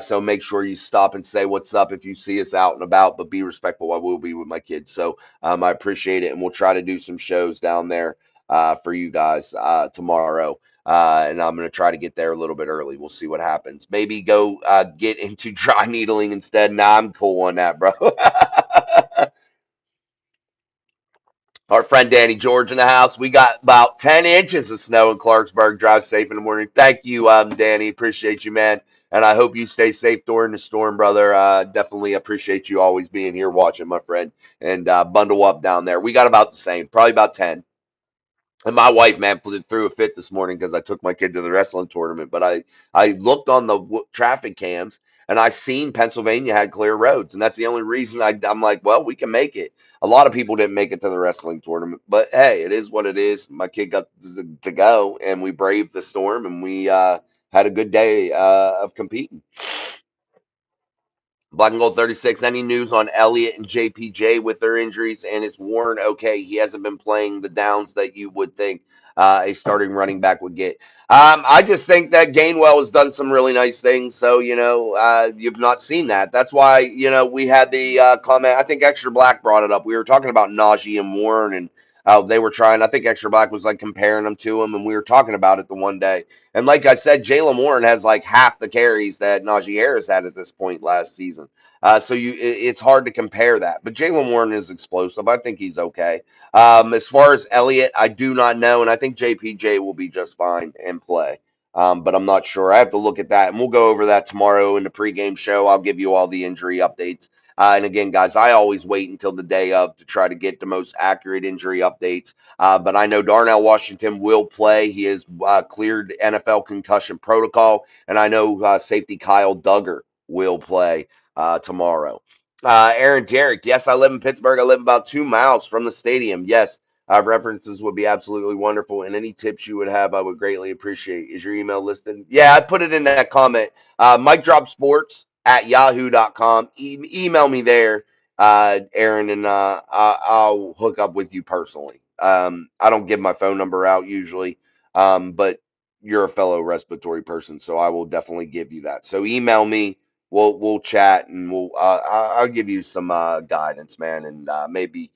So make sure you stop and say what's up if you see us out and about, but be respectful. I will be with my kids. So I appreciate it. And we'll try to do some shows down there for you guys tomorrow. And I'm going to try to get there a little bit early. We'll see what happens. Maybe go get into dry needling instead. Nah, I'm cool on that, bro. Our friend Danny George in the house. We got about 10 inches of snow in Clarksburg. Drive safe in the morning. Thank you, Danny. Appreciate you, man. And I hope you stay safe during the storm, brother. Definitely appreciate you always being here watching, my friend. And bundle up down there. We got about the same, probably about 10. And my wife, man, threw a fit this morning because I took my kid to the wrestling tournament. But I looked on the traffic cams and I seen Pennsylvania had clear roads, and that's the only reason I'm like, well, we can make it. A lot of people didn't make it to the wrestling tournament, but hey, it is what it is. My kid got to go, and we braved the storm, and we had a good day of competing. Black and Gold 36. Any news on Elliott and JPJ with their injuries? And is Warren okay? He hasn't been playing the downs that you would think a starting running back would get. I just think that Gainwell has done some really nice things. So, you've not seen that. That's why, we had the comment. I think Extra Black brought it up. We were talking about Najee and Warren, and they were trying. I think Extra Black was like comparing them to him, and we were talking about it the one day. And like I said, Jalen Warren has like half the carries that Najee Harris had at this point last season. So it's hard to compare that. But Jalen Warren is explosive. I think he's okay. As far as Elliott, I do not know, and I think JPJ will be just fine and play. But I'm not sure. I have to look at that, and we'll go over that tomorrow in the pregame show. I'll give you all the injury updates. And again, guys, I always wait until the day of to try to get the most accurate injury updates. But I know Darnell Washington will play. He is cleared NFL concussion protocol. And I know safety Kyle Duggar will play tomorrow. Aaron Derrick, yes, I live in Pittsburgh. I live about 2 miles from the stadium. Yes, references would be absolutely wonderful. And any tips you would have, I would greatly appreciate. Is your email listed? Yeah, I put it in that comment. Mike Drop Sports at yahoo.com. Email me there, Aaron, and I'll hook up with you personally. I don't give my phone number out usually, but you're a fellow respiratory person, so I will definitely give you that. So email me. We'll chat, and I'll give you some guidance, man, and maybe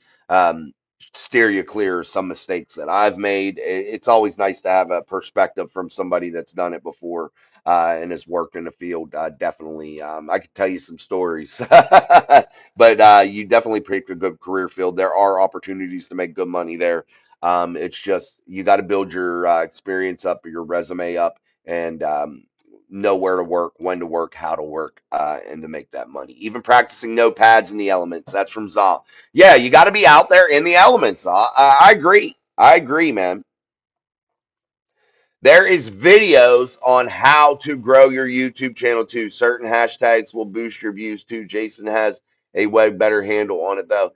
steer you clear of some mistakes that I've made. It's always nice to have a perspective from somebody that's done it before and has worked in the field. Definitely, I could tell you some stories, but you definitely picked a good career field. There are opportunities to make good money there. It's just you got to build your experience up, your resume up, and know where to work, when to work, how to work, and to make that money. Even practicing notepads in the elements. That's from Zaw. Yeah, you got to be out there in the elements, Zaw. I agree. I agree, man. There is videos on how to grow your YouTube channel too. Certain hashtags will boost your views too. Jason has a way better handle on it though.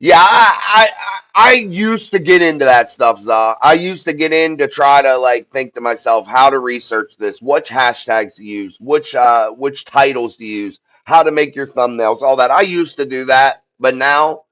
Yeah, I used to get into that stuff, Za. I used to get in to try to like think to myself how to research this, which hashtags to use, which titles to use, how to make your thumbnails, all that. I used to do that, but now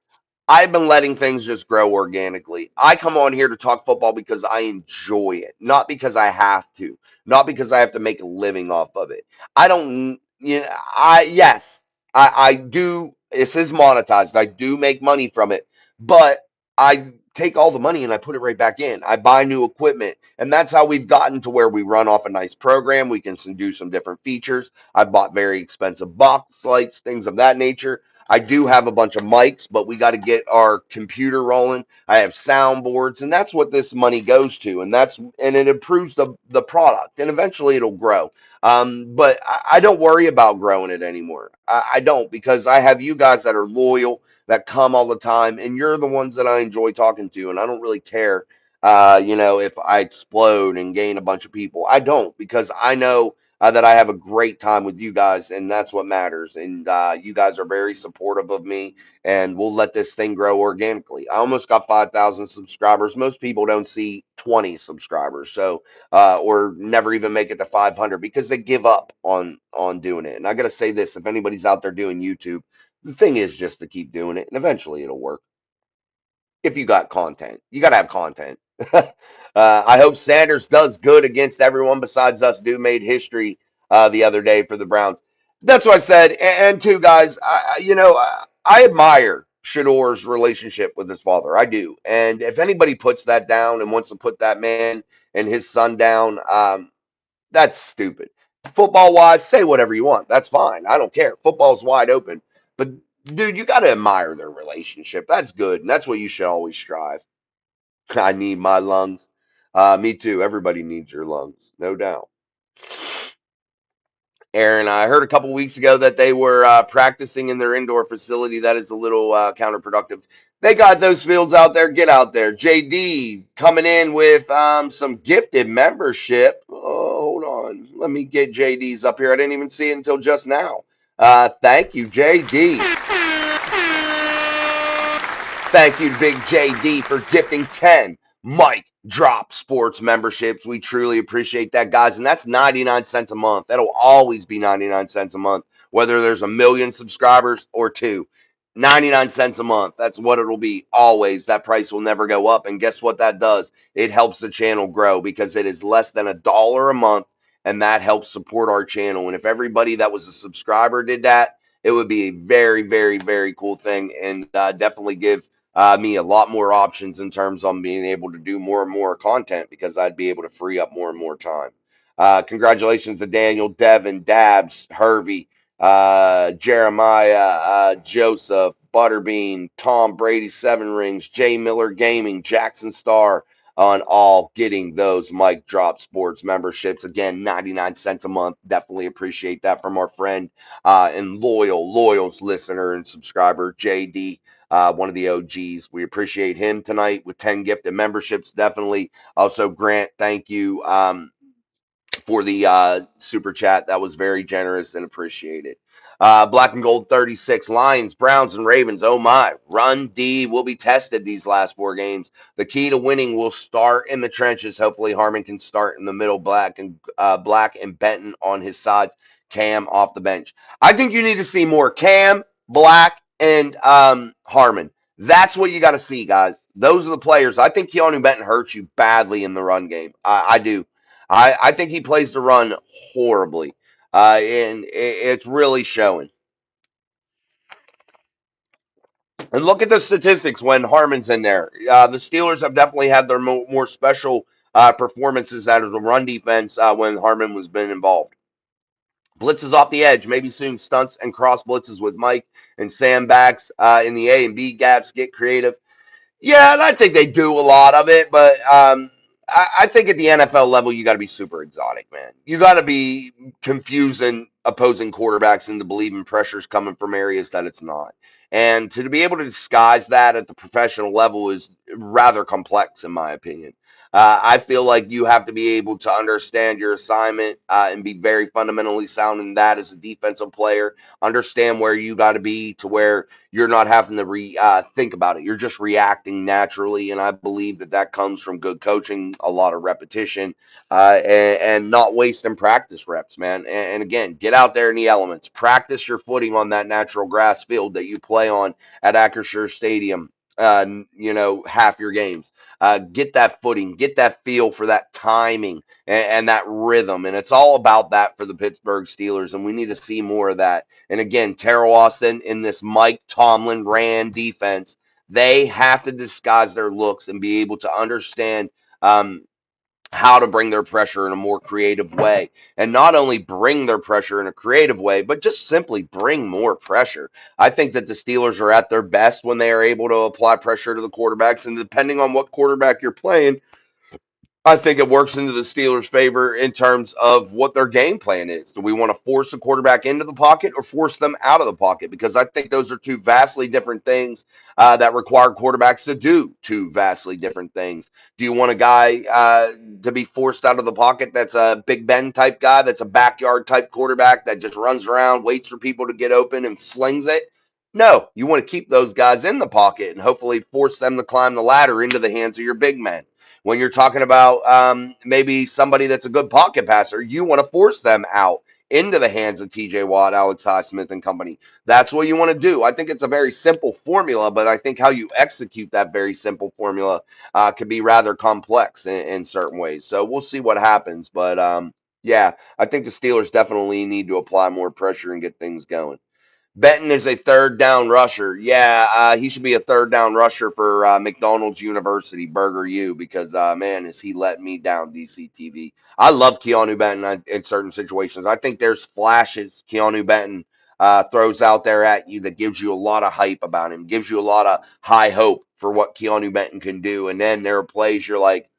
I've been letting things just grow organically. I come on here to talk football because I enjoy it, not because I have to, not because I have to make a living off of it. I don't, yes, I do. This is monetized. I do make money from it, but I take all the money and I put it right back in. I buy new equipment, and that's how we've gotten to where we run off a nice program. We can do some different features. I bought very expensive box lights, things of that nature. I do have a bunch of mics, but we got to get our computer rolling. I have soundboards, and that's what this money goes to, and it improves the product, and eventually it'll grow. But I don't worry about growing it anymore. I don't, because I have you guys that are loyal, that come all the time, and you're the ones that I enjoy talking to, and I don't really care, if I explode and gain a bunch of people. I don't, because I know that I have a great time with you guys, and that's what matters. And you guys are very supportive of me, and we'll let this thing grow organically. I almost got 5,000 subscribers. Most people don't see 20 subscribers, so or never even make it to 500 because they give up on doing it. And I gotta say this: if anybody's out there doing YouTube, the thing is just to keep doing it, and eventually it'll work. If you got content, you gotta have content. I hope Sanders does good against everyone besides us. Dude made history the other day for the Browns. That's what I said. And two guys, I admire Shador's relationship with his father. I do. And if anybody puts that down and wants to put that man and his son down, that's stupid. Football wise, say whatever you want. That's fine. I don't care. Football's wide open. But dude, you got to admire their relationship. That's good, and that's what you should always strive. I need my lungs. Me too. Everybody needs your lungs, no doubt. Aaron, I heard a couple weeks ago that they were practicing in their indoor facility. That is a little counterproductive. They got those fields out there. Get out there. JD coming in with some gifted membership. Oh, hold on. Let me get JD's up here. I didn't even see it until just now. Thank you, JD. Thank you to Big JD for gifting 10 Mike Drop Sports memberships. We truly appreciate that, guys. And that's 99 cents a month. That'll always be 99 cents a month, whether there's a million subscribers or two. 99 cents a month. That's what it'll be always. That price will never go up. And guess what that does? It helps the channel grow because it is less than $1 a month, and that helps support our channel. And if everybody that was a subscriber did that, it would be a very, very, very cool thing, and definitely give me a lot more options in terms of being able to do more and more content because I'd be able to free up more and more time. Congratulations to Daniel, Devin, Dabs, Hervey, Jeremiah, Joseph, Butterbean, Tom Brady, Seven Rings, Jay Miller Gaming, Jackson Star, on all getting those Mic Drop Sports memberships. Again, 99 cents a month. Definitely appreciate that from our friend and loyals listener and subscriber, JD, one of the OGs. We appreciate him tonight with 10 gifted memberships. Definitely. Also, Grant, thank you for the super chat. That was very generous and appreciated. Black and Gold 36, Lions, Browns, and Ravens. Oh my. Run D will be tested these last four games. The key to winning will start in the trenches. Hopefully Harmon can start in the middle. Black and Benton on his sides. Cam off the bench. I think you need to see more Cam, Black, and Harmon. That's what you got to see, guys. Those are the players. I think Keanu Benton hurts you badly in the run game. I do. I think he plays the run horribly, and it's really showing. And look at the statistics when Harmon's in there. The Steelers have definitely had their more special performances out of the run defense when Harmon was been involved. Blitzes off the edge, maybe soon stunts and cross blitzes with Mike and Sam backs in the A and B gaps. Get creative. Yeah, and I think they do a lot of it, but I think at the NFL level, you got to be super exotic, man. You got to be confusing opposing quarterbacks into believing pressure's coming from areas that it's not. And to be able to disguise that at the professional level is rather complex, in my opinion. I feel like you have to be able to understand your assignment and be very fundamentally sound in that as a defensive player. Understand where you got to be to where you're not having to think about it. You're just reacting naturally, and I believe that comes from good coaching, a lot of repetition, and not wasting practice reps, man. And again, get out there in the elements. Practice your footing on that natural grass field that you play on at Acrisure Stadium. Half your games. Get that footing, get that feel for that timing and that rhythm, and it's all about that for the Pittsburgh Steelers, and we need to see more of that. And again, Terrell Austin in this Mike Tomlin ran defense, they have to disguise their looks and be able to understand how to bring their pressure in a more creative way. And not only bring their pressure in a creative way, but just simply bring more pressure. I think that the Steelers are at their best when they are able to apply pressure to the quarterbacks. And depending on what quarterback you're playing, I think it works into the Steelers' favor in terms of what their game plan is. Do we want to force a quarterback into the pocket or force them out of the pocket? Because I think those are two vastly different things that require quarterbacks to do two vastly different things. Do you want a guy to be forced out of the pocket that's a Big Ben type guy, that's a backyard type quarterback that just runs around, waits for people to get open and slings it? No, you want to keep those guys in the pocket and hopefully force them to climb the ladder into the hands of your big men. When you're talking about maybe somebody that's a good pocket passer, you want to force them out into the hands of TJ Watt, Alex Highsmith, and company. That's what you want to do. I think it's a very simple formula, but I think how you execute that very simple formula can be rather complex in certain ways. So we'll see what happens. But yeah, I think the Steelers definitely need to apply more pressure and get things going. Benton is a third down rusher. Yeah, he should be a third down rusher for McDonald's University, Burger U, because, man, is he letting me down, DCTV. I love Keanu Benton in certain situations. I think there's flashes Keanu Benton throws out there at you that gives you a lot of hype about him, gives you a lot of high hope for what Keanu Benton can do. And then there are plays you're like,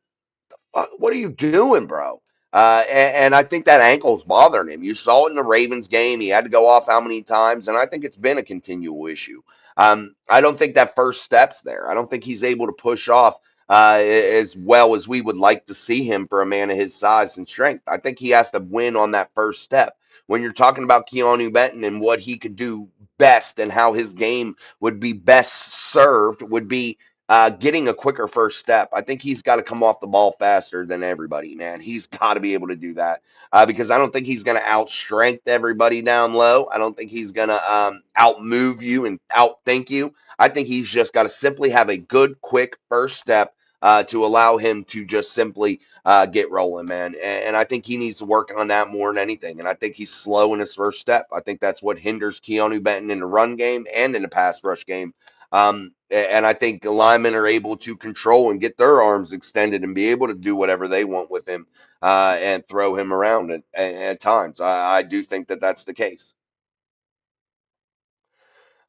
what are you doing, bro? And I think that ankle's bothering him. You saw it in the Ravens game. He had to go off how many times, and I think it's been a continual issue. I don't think that first step's there. I don't think he's able to push off as well as we would like to see him for a man of his size and strength. I think he has to win on that first step. When you're talking about Keanu Benton and what he could do best and how his game would be best served would be getting a quicker first step. I think he's got to come off the ball faster than everybody, man. He's got to be able to do that because I don't think he's going to outstrength everybody down low. I don't think he's going to outmove you and outthink you. I think he's just got to simply have a good, quick first step to allow him to just simply get rolling, man. And I think he needs to work on that more than anything. And I think he's slow in his first step. I think that's what hinders Keanu Benton in the run game and in the pass rush game. And I think the linemen are able to control and get their arms extended and be able to do whatever they want with him and throw him around at times. I do think that that's the case.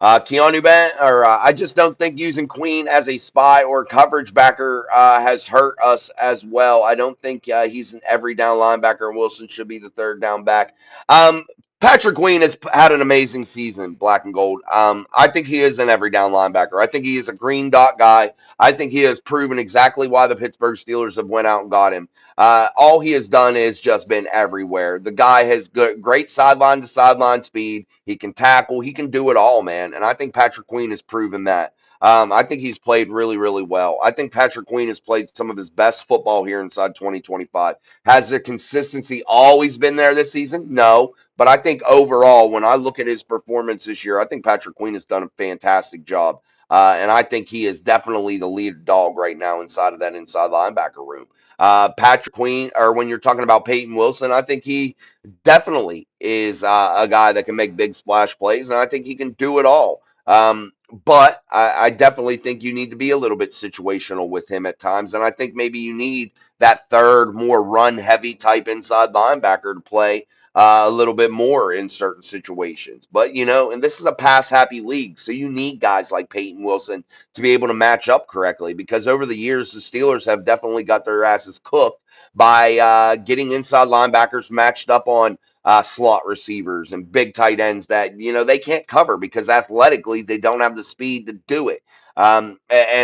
Keanu Ben, or I just don't think using Queen as a spy or coverage backer has hurt us as well. I don't think he's an every down linebacker, and Wilson should be the third down back. Um, Patrick Queen has had an amazing season, black and gold. I think he is an every down linebacker. I think he is a green dot guy. I think he has proven exactly why the Pittsburgh Steelers have went out and got him. All he has done is just been everywhere. The guy has good, great sideline to sideline speed. He can tackle. He can do it all, man. And I think Patrick Queen has proven that. I think he's played really, really well. I think Patrick Queen has played some of his best football here inside 2025. Has the consistency always been there this season? No. But I think overall, when I look at his performance this year, I think Patrick Queen has done a fantastic job. And I think he is definitely the lead dog right now inside of that inside linebacker room. Patrick Queen, or when you're talking about Peyton Wilson, I think he definitely is a guy that can make big splash plays, and I think he can do it all. But I definitely think you need to be a little bit situational with him at times, and I think maybe you need that third, more run heavy type inside linebacker to play a little bit more in certain situations. But, and this is a pass happy league, so you need guys like Peyton Wilson to be able to match up correctly because over the years, the Steelers have definitely got their asses cooked by getting inside linebackers matched up on slot receivers and big tight ends that they can't cover because athletically they don't have the speed to do it. And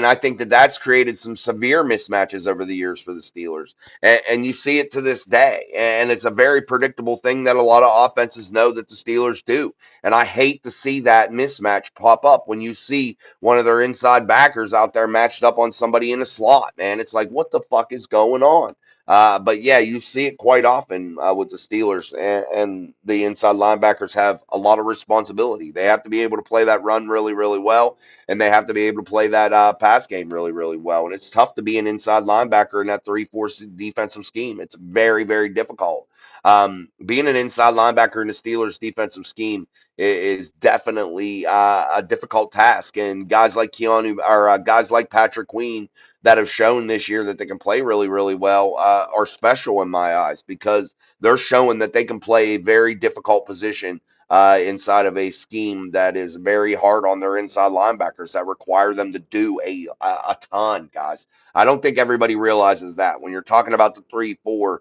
I think that that's created some severe mismatches over the years for the Steelers, and you see it to this day. And it's a very predictable thing that a lot of offenses know that the Steelers do. And I hate to see that mismatch pop up when you see one of their inside backers out there matched up on somebody in a slot. Man, it's like, what the fuck is going on? But yeah, you see it quite often with the Steelers, and the inside linebackers have a lot of responsibility. They have to be able to play that run really, really well, and they have to be able to play that pass game really, really well. And it's tough to be an inside linebacker in that 3-4 defensive scheme. It's very, very difficult. Being an inside linebacker in the Steelers' defensive scheme is definitely a difficult task. And guys like Keanu or guys like Patrick Queen that have shown this year that they can play really, really well are special in my eyes because they're showing that they can play a very difficult position inside of a scheme that is very hard on their inside linebackers that require them to do a ton, guys. I don't think everybody realizes that when you're talking about the 3-4,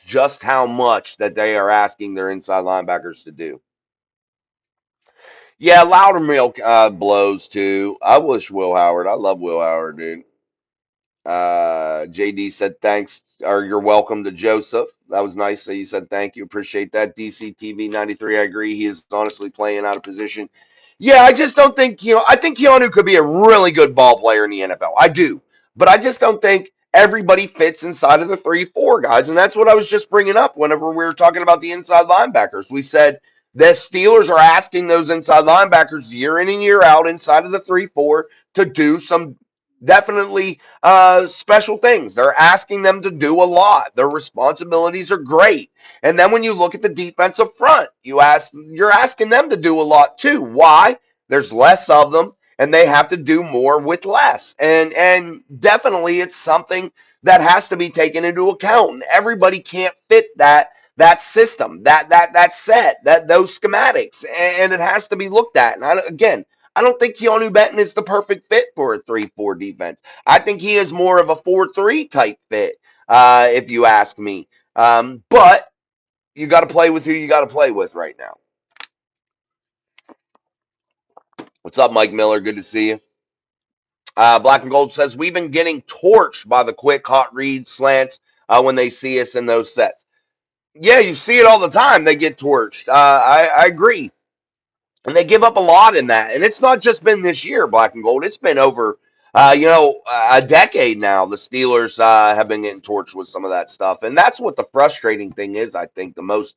just how much that they are asking their inside linebackers to do. Yeah, Loudermilk blows too. I wish Will Howard. I love Will Howard, dude. JD said thanks or you're welcome to Joseph. That was nice that you said thank you. Appreciate that. DCTV 93. I agree. He is honestly playing out of position. Yeah, I just don't think I think Keanu could be a really good ball player in the NFL. I do. But I just don't think everybody fits inside of the 3-4 guys. And that's what I was just bringing up whenever we were talking about the inside linebackers. We said the Steelers are asking those inside linebackers year in and year out inside of the 3-4 to do some definitely special things. They're asking them to do a lot. Their responsibilities are great. And then when you look at the defensive front, you're asking them to do a lot too. Why? There's less of them and they have to do more with less. And definitely it's something that has to be taken into account. And everybody can't fit that system, that set, those schematics, and it has to be looked at. And again, I don't think Keanu Benton is the perfect fit for a 3-4 defense. I think he is more of a 4-3 type fit, if you ask me. But you got to play with who you got to play with right now. What's up, Mike Miller? Good to see you. Black and Gold says we've been getting torched by the quick hot read slants when they see us in those sets. Yeah, you see it all the time. They get torched. I agree. And they give up a lot in that. And it's not just been this year, Black and Gold. It's been over, a decade now. The Steelers have been getting torched with some of that stuff. And that's what the frustrating thing is, I think, the most.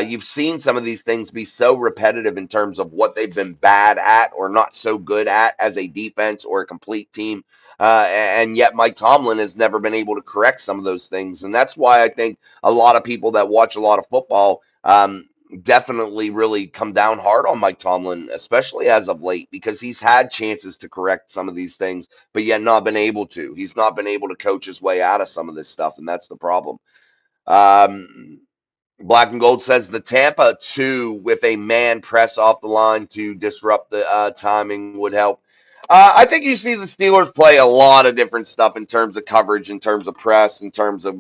You've seen some of these things be so repetitive in terms of what they've been bad at or not so good at as a defense or a complete team. And yet Mike Tomlin has never been able to correct some of those things. And that's why I think a lot of people that watch a lot of football definitely really come down hard on Mike Tomlin, especially as of late, because he's had chances to correct some of these things, but yet not been able to. He's not been able to coach his way out of some of this stuff, and that's the problem. Um, Black and Gold says the Tampa 2 with a man press off the line to disrupt the timing would help. I think you see the Steelers play a lot of different stuff in terms of coverage, in terms of press, in terms of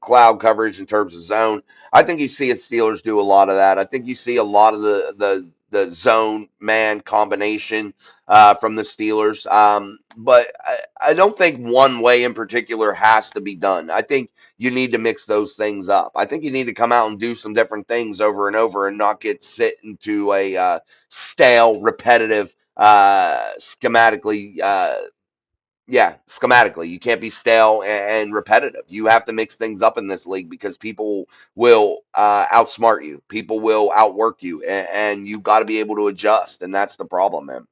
cloud coverage, in terms of zone. I think you see the Steelers do a lot of that. I think you see a lot of the zone man combination from the Steelers. But I don't think one way in particular has to be done. I think you need to mix those things up. I think you need to come out and do some different things over and over and not get sit into a stale, repetitive, schematically. Schematically, you can't be stale and repetitive. You have to mix things up in this league because people will outsmart you, people will outwork you, and you've got to be able to adjust. And that's the problem, man.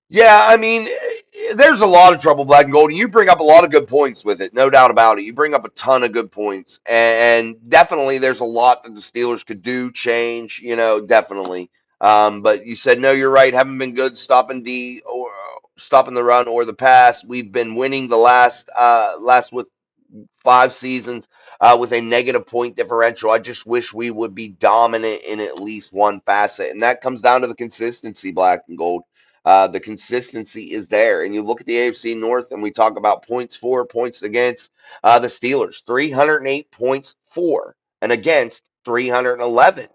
Yeah, I mean, there's a lot of trouble, Black and Gold, and you bring up a lot of good points with it, no doubt about it. You bring up a ton of good points, and definitely there's a lot that the Steelers could do, change, definitely. But you said no, you're right. Haven't been good stopping D or stopping the run or the pass. We've been winning the last with 5 seasons with a negative point differential. I just wish we would be dominant in at least one facet, and that comes down to the consistency, Black and Gold. The consistency is there. And you look at the AFC North and we talk about points for, points against the Steelers, 308 points for and against 311.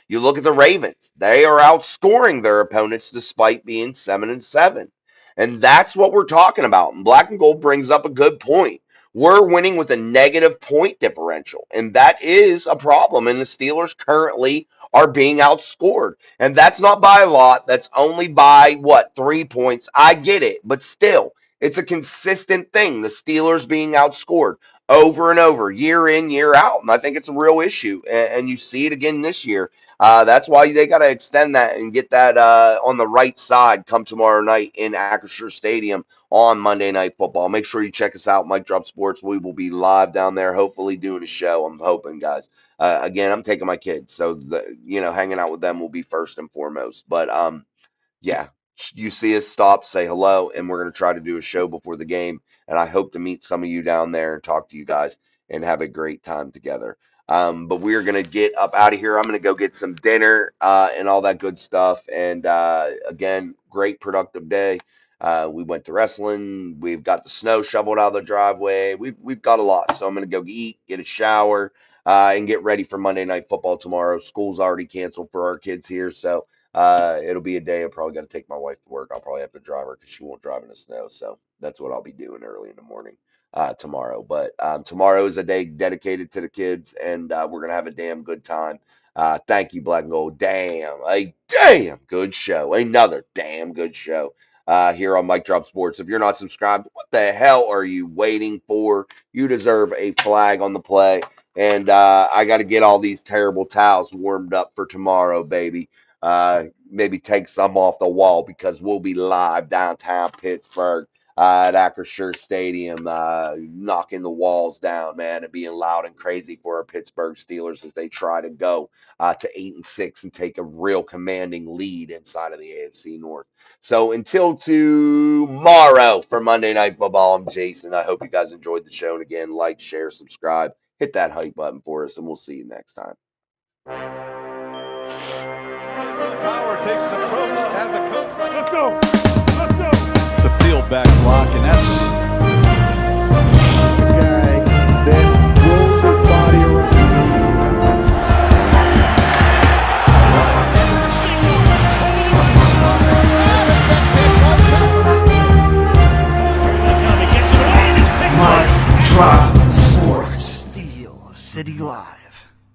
You look at the Ravens, they are outscoring their opponents despite being 7-7. And that's what we're talking about. And Black and Gold brings up a good point. We're winning with a negative point differential, and that is a problem. And the Steelers currently are being outscored. And that's not by a lot. That's only by what, 3 points. I get it, but still, it's a consistent thing. The Steelers being outscored. over and over, year in, year out. And I think it's a real issue. And you see it again this year. That's why they got to extend that and get that on the right side come tomorrow night in Acrisure Stadium on Monday Night Football. Make sure you check us out, Mike Drop Sports. We will be live down there, hopefully doing a show. I'm hoping, guys. Again, I'm taking my kids, so hanging out with them will be first and foremost. But yeah, you see us stop, say hello, and we're going to try to do a show before the game. And I hope to meet some of you down there and talk to you guys and have a great time together. But we're going to get up out of here. I'm going to go get some dinner and all that good stuff. And again, great productive day. We went to wrestling. We've got the snow shoveled out of the driveway. We've got a lot. So I'm going to go eat, get a shower, and get ready for Monday Night Football tomorrow. School's already canceled for our kids here. So it'll be a day. I probably got to take my wife to work. I'll probably have to drive her because she won't drive in the snow. So that's what I'll be doing early in the morning tomorrow. But tomorrow is a day dedicated to the kids, and we're gonna have a damn good time. Thank you, Black and Gold. A damn good show. Another damn good show here on Mike Drop Sports. If you're not subscribed, what the hell are you waiting for? You deserve a flag on the play. And I got to get all these terrible towels warmed up for tomorrow, baby. Maybe take some off the wall because we'll be live downtown Pittsburgh at Acrisure Stadium, knocking the walls down, man, and being loud and crazy for our Pittsburgh Steelers as they try to go to 8-6 and take a real commanding lead inside of the AFC North. So until tomorrow for Monday Night Football, I'm Jason. I hope you guys enjoyed the show. And again, like, share, subscribe, hit that hype button for us, and we'll see you next time. Power takes an approach as a coach. Let's go. Let's go. It's a field back block, and that's